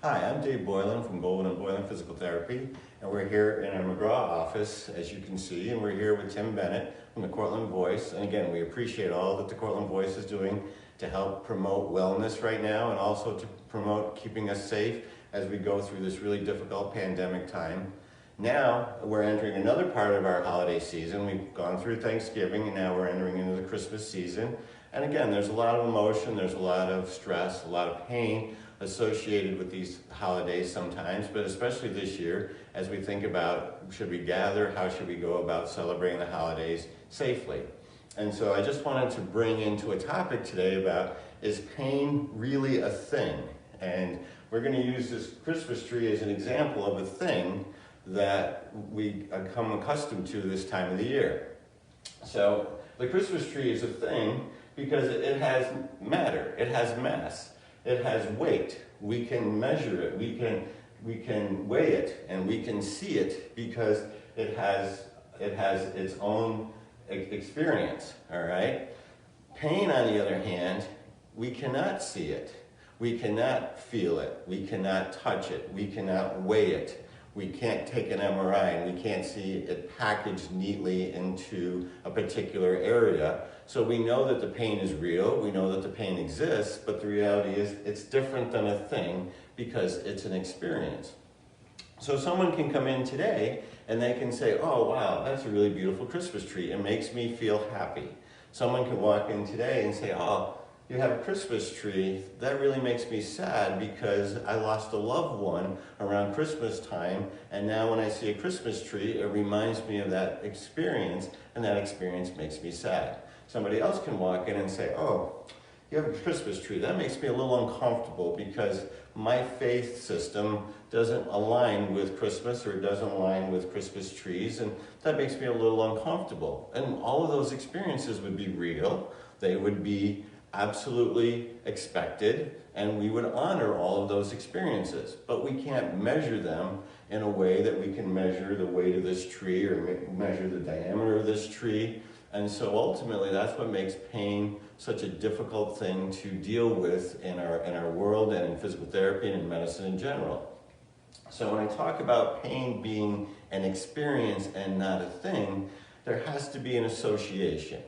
Hi, I'm Dave Boyland from Goldwyn and Boyland Physical Therapy, and we're here in our McGraw office, as you can see, and we're here with Tim Bennett from the Cortland Voice. And again, we appreciate all that the Cortland Voice is doing to help promote wellness right now and also to promote keeping us safe as we go through this really difficult pandemic time. Now, we're entering another part of our holiday season. We've gone through Thanksgiving and now we're entering into the Christmas season. And again, there's a lot of emotion, there's a lot of stress, a lot of pain associated with these holidays sometimes, but especially this year as we think about should we gather, how should we go about celebrating the holidays safely. And so I just wanted to bring into a topic today about, is pain really a thing? And we're going to use this Christmas tree as an example of a thing that we become accustomed to this time of the year. So the Christmas tree is a thing because it has matter, it has mass. It has weight. We can measure it. We can weigh it, and we can see it because it has its own experience. All right. Pain, on the other hand, we cannot see it. We cannot feel it. We cannot touch it. We cannot weigh it. We can't take an MRI and we can't see it packaged neatly into a particular area. So we know that the pain is real, we know that the pain exists, but the reality is it's different than a thing because it's an experience. So someone can come in today and they can say, oh wow, that's a really beautiful Christmas tree. It makes me feel happy. Someone can walk in today and say, oh, you have a Christmas tree, that really makes me sad because I lost a loved one around Christmas time, and now when I see a Christmas tree, it reminds me of that experience, and that experience makes me sad. Somebody else can walk in and say, oh, you have a Christmas tree, that makes me a little uncomfortable because my faith system doesn't align with Christmas or it doesn't align with Christmas trees, and that makes me a little uncomfortable. And all of those experiences would be real, they would be absolutely expected, and we would honor all of those experiences. But we can't measure them in a way that we can measure the weight of this tree or measure the diameter of this tree. And so ultimately that's what makes pain such a difficult thing to deal with in our world and in physical therapy and in medicine in general. So when I talk about pain being an experience and not a thing, there has to be an association.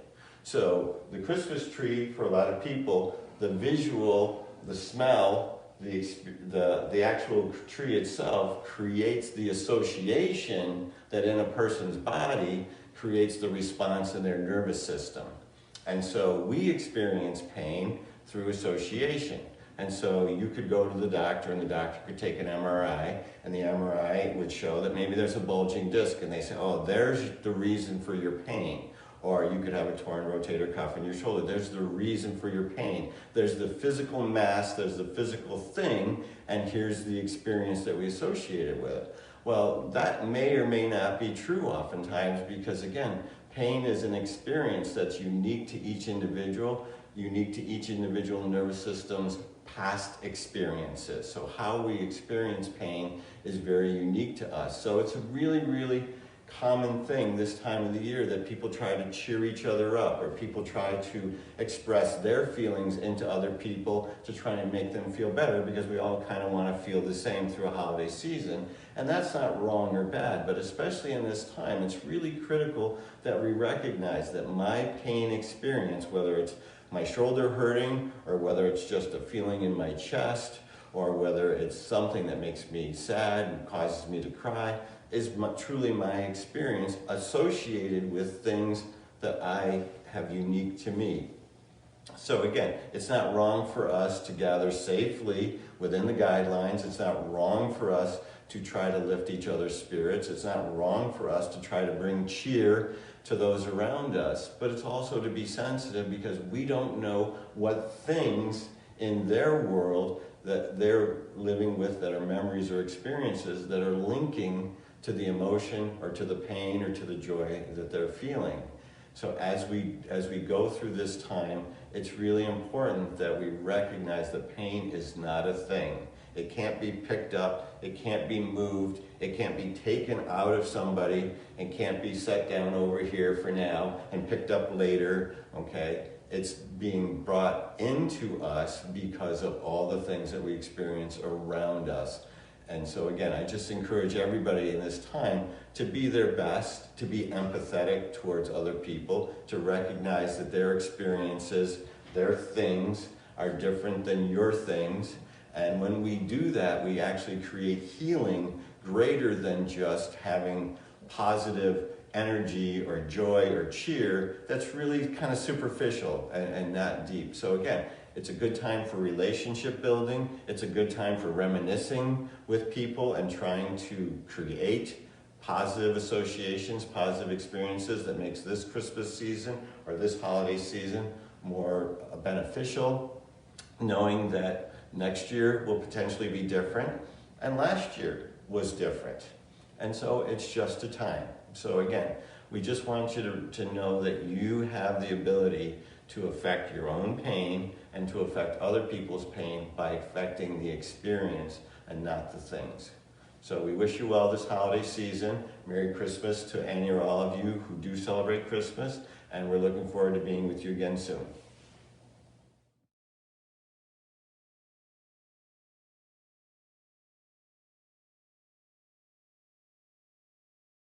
So the Christmas tree, for a lot of people, the visual, the smell, the actual tree itself creates the association that in a person's body creates the response in their nervous system. And so we experience pain through association. And so you could go to the doctor and the doctor could take an MRI and the MRI would show that maybe there's a bulging disc and they say, oh, there's the reason for your pain. Or you could have a torn rotator cuff in your shoulder. There's the reason for your pain. There's the physical mass, there's the physical thing, and here's the experience that we associate it with. Well, that may or may not be true oftentimes because, again, pain is an experience that's unique to each individual nervous system's past experiences. So how we experience pain is very unique to us. So it's a really, really common thing this time of the year that people try to cheer each other up, or people try to express their feelings into other people to try to make them feel better, because we all kind of want to feel the same through a holiday season. And that's not wrong or bad, but especially in this time, it's really critical that we recognize that my pain experience, whether it's my shoulder hurting, or whether it's just a feeling in my chest, or whether it's something that makes me sad and causes me to cry, is truly my experience associated with things that I have unique to me. So again, it's not wrong for us to gather safely within the guidelines. It's not wrong for us to try to lift each other's spirits. It's not wrong for us to try to bring cheer to those around us. But it's also to be sensitive because we don't know what things in their world that they're living with that are memories or experiences that are linking to the emotion or to the pain or to the joy that they're feeling. So as we go through this time, it's really important that we recognize that pain is not a thing. It can't be picked up, it can't be moved, it can't be taken out of somebody, and can't be set down over here for now and picked up later, okay? it's being brought into us because of all the things that we experience around us. And so again, I just encourage everybody in this time to be their best, to be empathetic towards other people, to recognize that their experiences, their things are different than your things. And when we do that, we actually create healing greater than just having positive energy or joy or cheer that's really kind of superficial and not deep. So again, it's a good time for relationship building. It's a good time for reminiscing with people and trying to create positive associations, positive experiences that makes this Christmas season or this holiday season more beneficial, knowing that next year will potentially be different and last year was different. And so it's just a time. So again, we just want you to know that you have the ability to affect your own pain and to affect other people's pain by affecting the experience and not the things. So we wish you well this holiday season. Merry Christmas to any or all of you who do celebrate Christmas, and we're looking forward to being with you again soon.